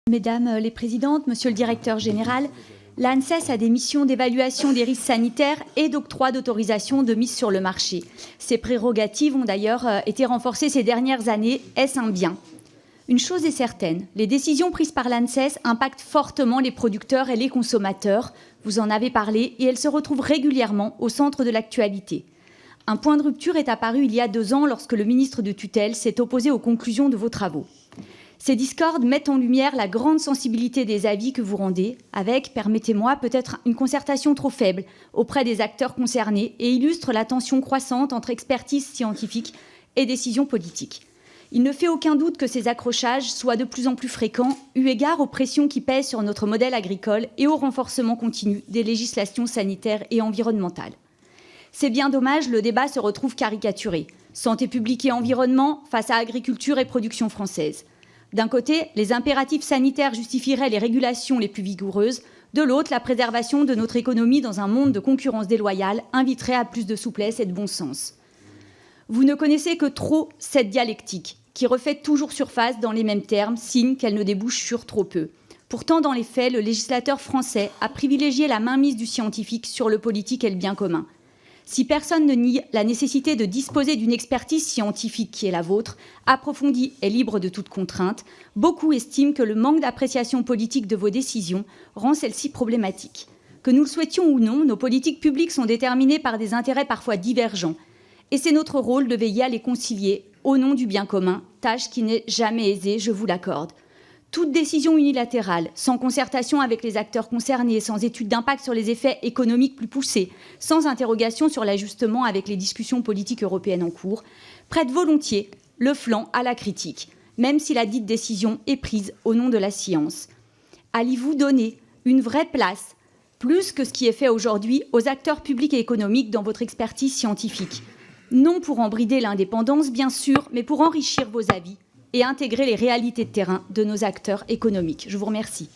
Mesdames les présidentes, monsieur le directeur général, l'ANSES a des missions d'évaluation des risques sanitaires et d'octroi d'autorisation de mise sur le marché. Ces prérogatives ont d'ailleurs été renforcées ces dernières années. Est-ce un bien ? Une chose est certaine, les décisions prises par l'ANSES impactent fortement les producteurs et les consommateurs. Vous en avez parlé et elles se retrouvent régulièrement au centre de l'actualité. Un point de rupture est apparu il y a 2 ans lorsque le ministre de tutelle s'est opposé aux conclusions de vos travaux. Ces discordes mettent en lumière la grande sensibilité des avis que vous rendez, avec, permettez-moi, peut-être une concertation trop faible auprès des acteurs concernés et illustrent la tension croissante entre expertise scientifique et décision politique. Il ne fait aucun doute que ces accrochages soient de plus en plus fréquents, eu égard aux pressions qui pèsent sur notre modèle agricole et au renforcement continu des législations sanitaires et environnementales. C'est bien dommage, le débat se retrouve caricaturé. Santé publique et environnement face à agriculture et production française. D'un côté, les impératifs sanitaires justifieraient les régulations les plus vigoureuses. De l'autre, la préservation de notre économie dans un monde de concurrence déloyale inviterait à plus de souplesse et de bon sens. Vous ne connaissez que trop cette dialectique, qui refait toujours surface dans les mêmes termes, signe qu'elle ne débouche sur trop peu. Pourtant, dans les faits, le législateur français a privilégié la mainmise du scientifique sur le politique et le bien commun. Si personne ne nie la nécessité de disposer d'une expertise scientifique qui est la vôtre, approfondie et libre de toute contrainte, beaucoup estiment que le manque d'appréciation politique de vos décisions rend celle-ci problématique. Que nous le souhaitions ou non, nos politiques publiques sont déterminées par des intérêts parfois divergents. Et c'est notre rôle de veiller à les concilier au nom du bien commun, tâche qui n'est jamais aisée, je vous l'accorde. Toute décision unilatérale, sans concertation avec les acteurs concernés, sans étude d'impact sur les effets économiques plus poussés, sans interrogation sur l'ajustement avec les discussions politiques européennes en cours, prête volontiers le flanc à la critique, même si la dite décision est prise au nom de la science. Allez-vous donner une vraie place, plus que ce qui est fait aujourd'hui, aux acteurs publics et économiques dans votre expertise scientifique ? Non pour en brider l'indépendance, bien sûr, mais pour enrichir vos avis et intégrer les réalités de terrain de nos acteurs économiques. Je vous remercie.